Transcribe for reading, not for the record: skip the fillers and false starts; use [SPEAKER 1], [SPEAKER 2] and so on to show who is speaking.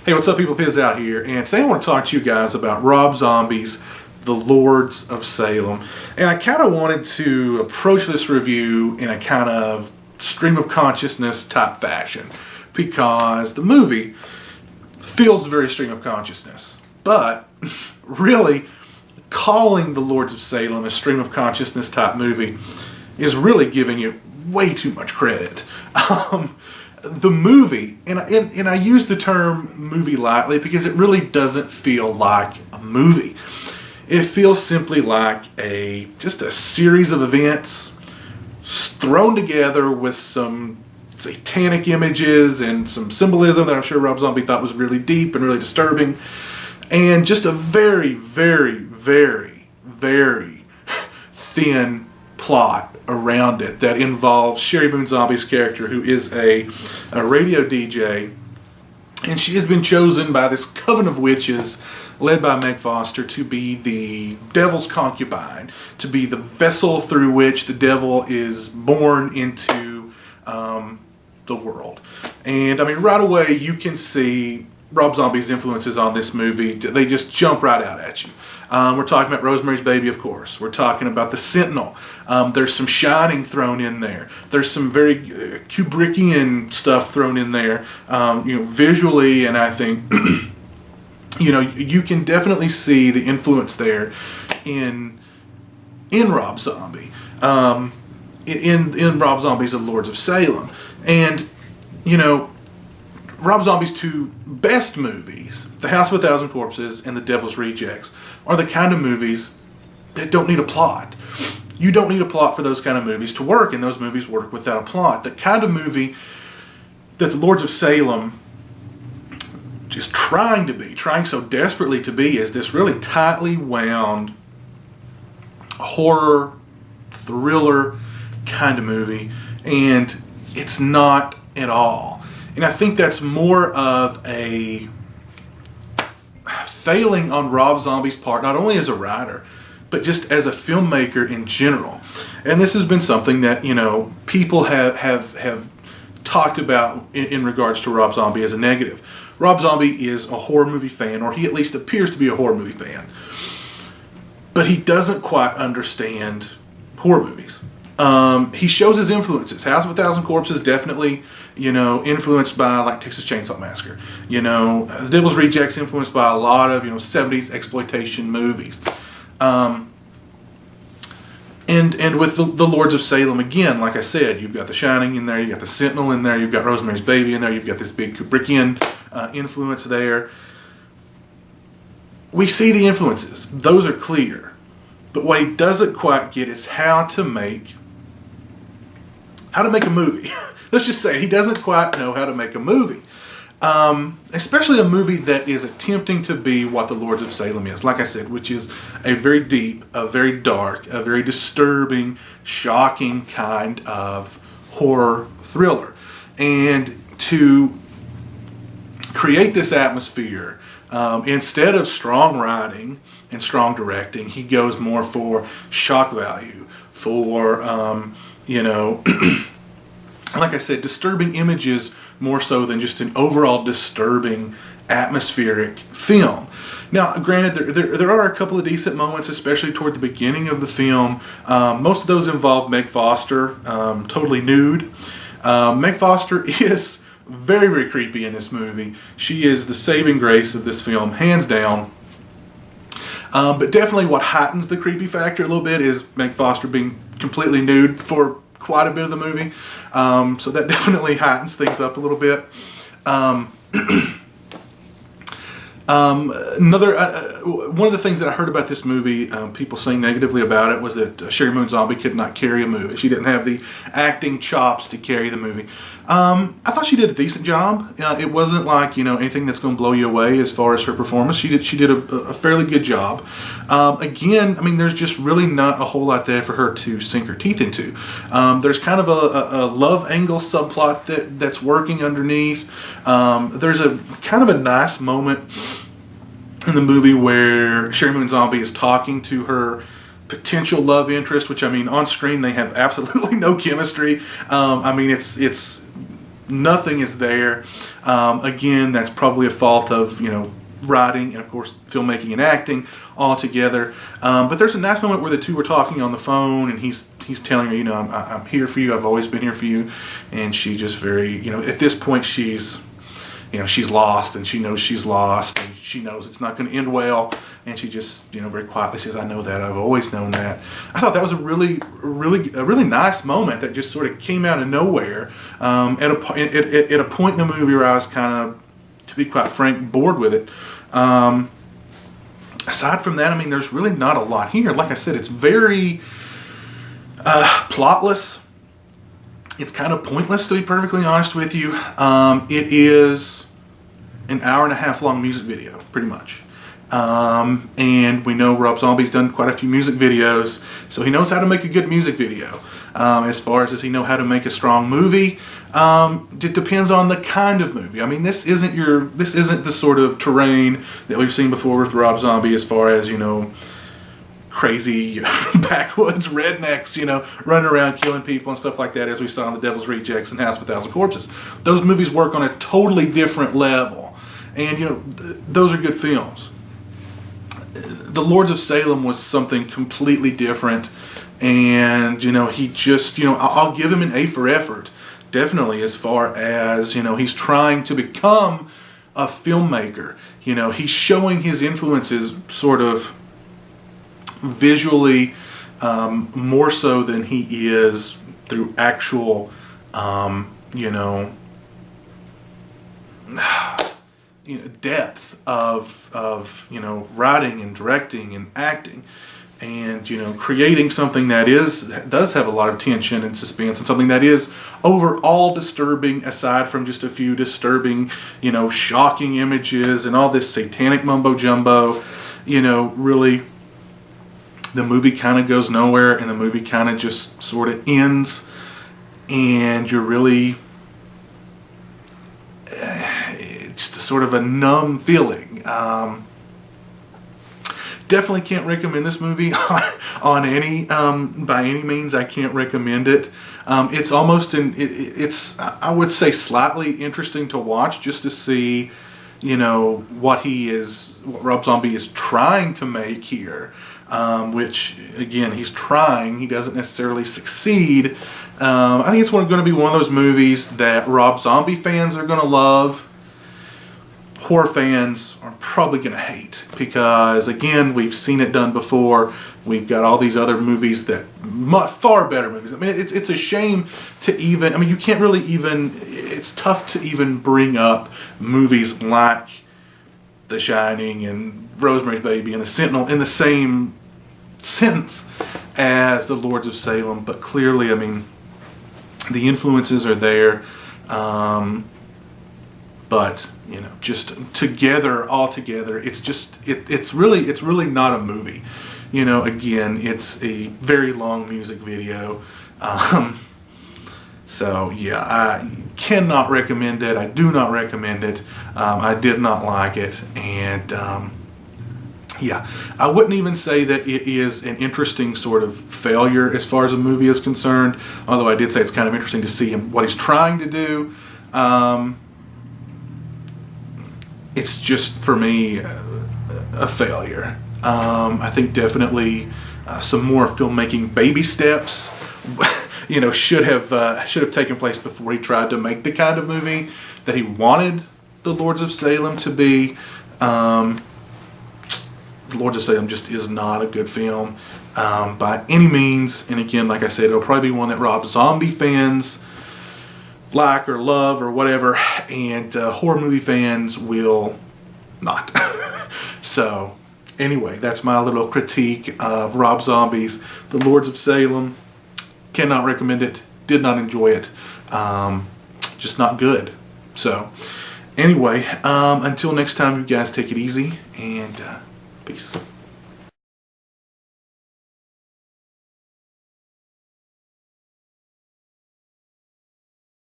[SPEAKER 1] Hey, what's up, people? Piz out here, and today I want to talk to you guys about Rob Zombie's The Lords of Salem. And I kind of wanted to approach this review in a kind of stream of consciousness type fashion, because the movie feels very stream of consciousness. But really, calling The Lords of Salem a stream of consciousness type movie is really giving you way too much credit. The movie, and I use the term movie lightly because it really doesn't feel like a movie. It feels simply like just a series of events thrown together with some satanic images and some symbolism that I'm sure Rob Zombie thought was really deep and really disturbing, and just a very, very, very, very thin plot around it that involves Sherry Boone Zombie's character, who is a radio DJ, and she has been chosen by this coven of witches led by Meg Foster to be the devil's concubine, to be the vessel through which the devil is born into the world. And I mean, right away you can see Rob Zombie's influences on this movie. They just jump right out at you. We're talking about Rosemary's Baby, of course. We're talking about The Sentinel. There's some Shining thrown in there. There's some very Kubrickian stuff thrown in there, visually, and I think, you can definitely see the influence there in Rob Zombie, in Rob Zombie's The Lords of Salem. And, Rob Zombie's two best movies, The House of a Thousand Corpses and The Devil's Rejects, are the kind of movies that don't need a plot. You don't need a plot for those kind of movies to work, and those movies work without a plot. The kind of movie that The Lords of Salem is trying so desperately to be, is this really tightly wound horror, thriller kind of movie, and it's not at all. And I think that's more of a failing on Rob Zombie's part, not only as a writer, but just as a filmmaker in general. And this has been something that, people have talked about in regards to Rob Zombie as a negative. Rob Zombie is a horror movie fan, or he at least appears to be a horror movie fan. But he doesn't quite understand horror movies. He shows his influences. House of a Thousand Corpses definitely, influenced by like Texas Chainsaw Massacre. The Devil's Rejects influenced by a lot of 70s exploitation movies. And with the Lords of Salem, again, like I said, you've got The Shining in there, you've got The Sentinel in there, you've got Rosemary's Baby in there, you've got this big Kubrickian influence there. We see the influences; those are clear. But what he doesn't quite get is how to make a movie. Let's just say he doesn't quite know how to make a movie. Especially a movie that is attempting to be what The Lords of Salem is. Like I said, which is a very deep, a very dark, a very disturbing, shocking kind of horror thriller. And to create this atmosphere, instead of strong writing and strong directing, he goes more for shock value, for, like I said, disturbing images more so than just an overall disturbing atmospheric film. Now, granted, there are a couple of decent moments, especially toward the beginning of the film. Most of those involve Meg Foster, totally nude. Meg Foster is very, very creepy in this movie. She is the saving grace of this film, hands down. But definitely what heightens the creepy factor a little bit is Meg Foster being completely nude for quite a bit of the movie. So that definitely heightens things up a little bit. One of the things that I heard about this movie, people saying negatively about it, was that Sherry Boone Zombie could not carry a movie. She didn't have the acting chops to carry the movie. I thought she did a decent job. It wasn't like anything that's going to blow you away as far as her performance. She did a fairly good job. Again, I mean, there's just really not a whole lot there for her to sink her teeth into. There's kind of a love angle subplot that's working underneath. There's a kind of a nice moment in the movie where Sherry Boone Zombie is talking to her potential love interest, which, I mean, on screen they have absolutely no chemistry. I mean, it's nothing is there. Again, that's probably a fault of, writing and of course filmmaking and acting all together. But there's a nice moment where the two were talking on the phone, and he's telling her, I'm here for you. I've always been here for you. And she just very, at this point she's lost, and she knows she's lost, and she knows it's not going to end well. And she just, very quietly says, I know that. I've always known that. I thought that was a really nice moment that just sort of came out of nowhere. At a point in the movie where I was kind of, to be quite frank, bored with it. Aside from that, there's really not a lot here. Like I said, it's very plotless. It's kind of pointless, to be perfectly honest with you. It is an hour-and-a-half long music video, pretty much. And we know Rob Zombie's done quite a few music videos, so he knows how to make a good music video. As far as does he know how to make a strong movie? It depends on the kind of movie. This isn't the sort of terrain that we've seen before with Rob Zombie, as far as, crazy backwoods rednecks, running around killing people and stuff like that, as we saw in The Devil's Rejects and House of a Thousand Corpses. Those movies work on a totally different level, and those are good films. The Lords of Salem was something completely different, and he just, I'll give him an A for effort, definitely, as far as, he's trying to become a filmmaker. He's showing his influences sort of visually, more so than he is through actual, depth of writing and directing and acting, and creating something that does have a lot of tension and suspense, and something that is overall disturbing, aside from just a few disturbing, shocking images and all this satanic mumbo jumbo. Really, the movie kind of goes nowhere, and the movie kind of just sort of ends, and you're really, it's sort of a numb feeling. Definitely can't recommend this movie on any, by any means. I can't recommend it. It's almost it's I would say slightly interesting to watch, just to see, what Rob Zombie is trying to make here. Which, again, he's trying. He doesn't necessarily succeed. I think it's going to be one of those movies that Rob Zombie fans are going to love. Horror fans are probably going to hate, because, again, we've seen it done before. We've got all these other movies that far better movies. It's a shame to even, you can't really even, it's tough to even bring up movies like The Shining and Rosemary's Baby and The Sentinel in the same sentence as The Lords of Salem, but clearly, the influences are there, but just all together, it's really not a movie. Again, it's a very long music video. So yeah, I cannot recommend it. I do not recommend it. I did not like it, and yeah, I wouldn't even say that it is an interesting sort of failure as far as a movie is concerned, although I did say it's kind of interesting to see what he's trying to do. It's just, for me, a failure. I think definitely some more filmmaking baby steps should have taken place before he tried to make the kind of movie that he wanted The Lords of Salem to be. The Lords of Salem just is not a good film by any means. And again, like I said, it'll probably be one that Rob Zombie fans like or love or whatever, and horror movie fans will not. So anyway, that's my little critique of Rob Zombie's The Lords of Salem. Cannot recommend it. Did not enjoy it. Just not good. So anyway, until next time, you guys take it easy, and peace.